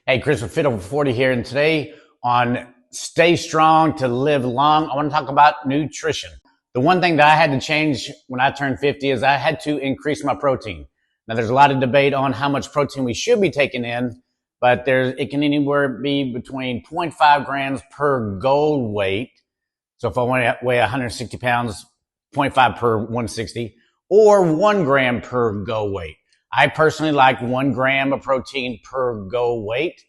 Hey, Chris with Fit Over 40 here, and today on Stay Strong to Live Long, I want to talk about nutrition. The one thing that I had to change when I turned 50 is I had to increase my protein. Now, there's a lot of debate on how much protein we should be taking in, but it can anywhere be between 0.5 grams per goal weight. So if I want to weigh 160 pounds, 0.5 per 160, or 1 gram per goal weight. I personally like 1 gram of protein per goal weight.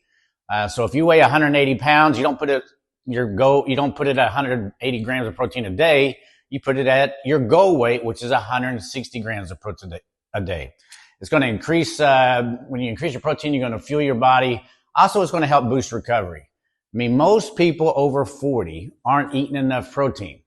So if you weigh 180 pounds, you don't put it at 180 grams of protein a day. You put it at your goal weight, which is 160 grams of protein a day. It's going to increase, when you increase your protein, you're going to fuel your body. Also, it's going to help boost recovery. I mean, most people over 40 aren't eating enough protein,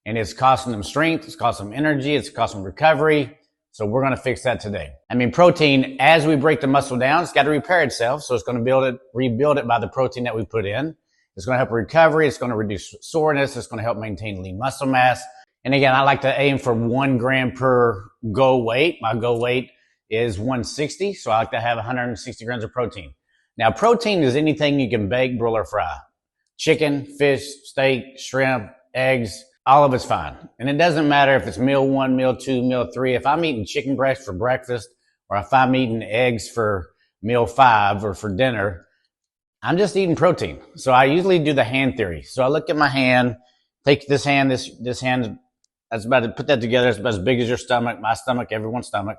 and it's costing them strength. It's costing them energy. It's costing them recovery. So we're going to fix that today. I mean, protein, as we break the muscle down, it's got to repair itself. So it's going to rebuild it by the protein that we put in. It's going to help recovery. It's going to reduce soreness. It's going to help maintain lean muscle mass. And again, I like to aim for 1 gram per goal weight. My goal weight is 160. So I like to have 160 grams of protein. Now, protein is anything you can bake, broil, or fry. Chicken, fish, steak, shrimp, eggs, all of it's fine. And it doesn't matter if it's meal 1, meal 2, meal 3. If I'm eating chicken breast for breakfast, or if I'm eating eggs for meal 5 or for dinner, I'm just eating protein. So I usually do the hand theory. So I look at my hand, take this hand, this hand, that's about to put that together. It's about as big as your stomach, my stomach, everyone's stomach.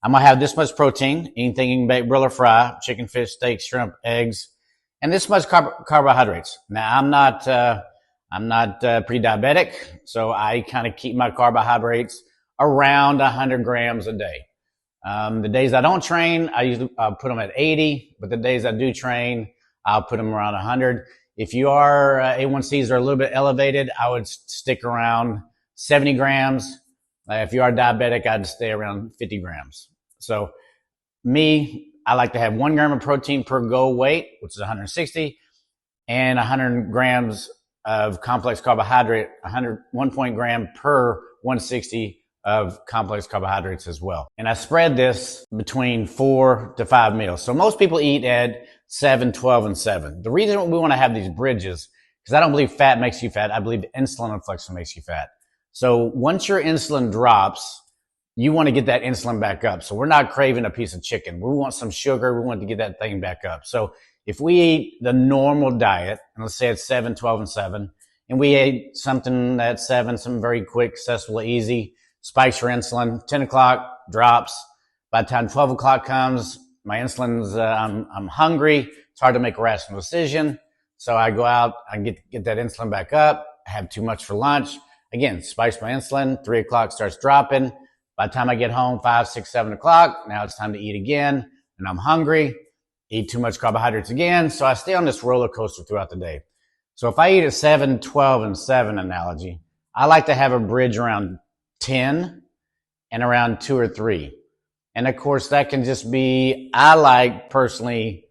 I'm going to have this much protein, anything you can bake, broil, or fry, chicken, fish, steak, shrimp, eggs, and this much carbohydrates. Now, I'm not pre-diabetic, so I kind of keep my carbohydrates around 100 grams a day. The days I don't train, I'll put them at 80, but the days I do train, I'll put them around 100. If your A1Cs are a little bit elevated, I would stick around 70 grams. If you are diabetic, I'd stay around 50 grams. So I like to have 1 gram of protein per goal weight, which is 160, and 100 grams of complex carbohydrate, 1 gram per 160 of complex carbohydrates as well. And I spread this between 4 to 5 meals. So most people eat at 7, 12, and 7. The reason we want to have these bridges, because I don't believe fat makes you fat. I believe insulin inflection makes you fat. So once your insulin drops, you want to get that insulin back up. So we're not craving a piece of chicken. We want some sugar. We want to get that thing back up. So if we eat the normal diet, and let's say it's 7, 12, and 7, and we ate something at 7, something very quick, accessible, easy, spikes your insulin, 10 o'clock drops. By the time 12 o'clock comes, my insulin's, I'm hungry. It's hard to make a rational decision. So I go out, I get that insulin back up. I have too much for lunch. Again, spikes my insulin. 3 o'clock starts dropping. By the time I get home, 5, 6, 7 o'clock, now it's time to eat again, and I'm hungry. Eat too much carbohydrates again. So I stay on this roller coaster throughout the day. So if I eat a 7, 12, and 7 analogy, I like to have a bridge around 10 and around 2 or 3. And of course, that can just be, I like personally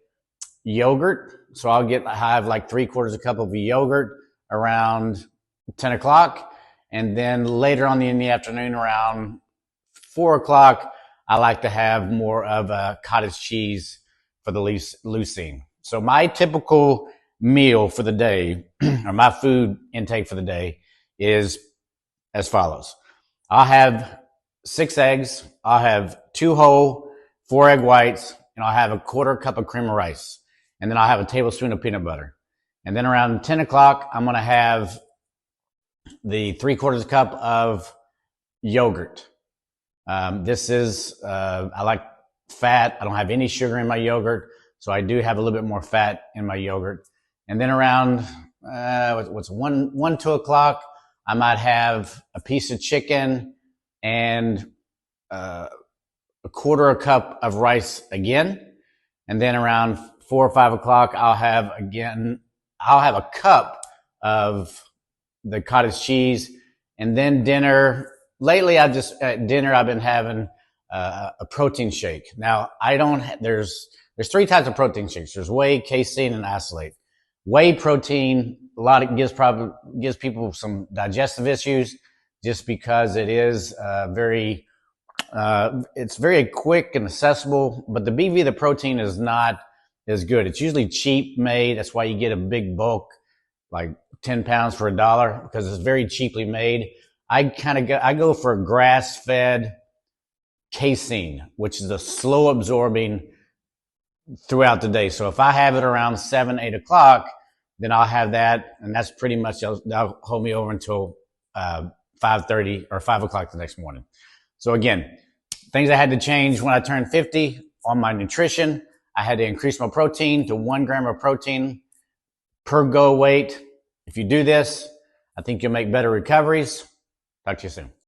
yogurt. So I'll have like 3/4 cup of yogurt around 10 o'clock. And then later on in the afternoon around 4 o'clock, I like to have more of a cottage cheese for the leucine. So my typical meal for the day, or my food intake for the day, is as follows. I'll have 6 eggs. I'll have 2 whole, 4 egg whites, and I'll have a 1/4 cup of cream of rice. And then I'll have a tablespoon of peanut butter. And then around 10 o'clock, I'm going to have the 3/4 cup of yogurt. I like fat. I don't have any sugar in my yogurt, so I do have a little bit more fat in my yogurt. And then around 1, 2 o'clock, I might have a piece of chicken and a 1/4 cup of rice again. And then around 4 or 5 o'clock, I'll have a cup of the cottage cheese. And then dinner, lately at dinner I've been having a protein shake. Now there's 3 types of protein shakes. There's whey, casein, and isolate. Whey protein, gives people some digestive issues just because it is it's very quick and accessible, but the BV, the protein, is not is good. It's usually cheap made. That's why you get a big bulk, like 10 pounds for $1, because it's very cheaply made. I go for a grass-fed casein, which is a slow absorbing throughout the day. So if I have it around 7, 8 o'clock, then I'll have that, and that's pretty much, that'll hold me over until 5:30 or 5 o'clock the next morning. So again, things I had to change when I turned 50 on my nutrition. I had to increase my protein to 1 gram of protein per go weight. If you do this, I think you'll make better recoveries. Talk to you soon.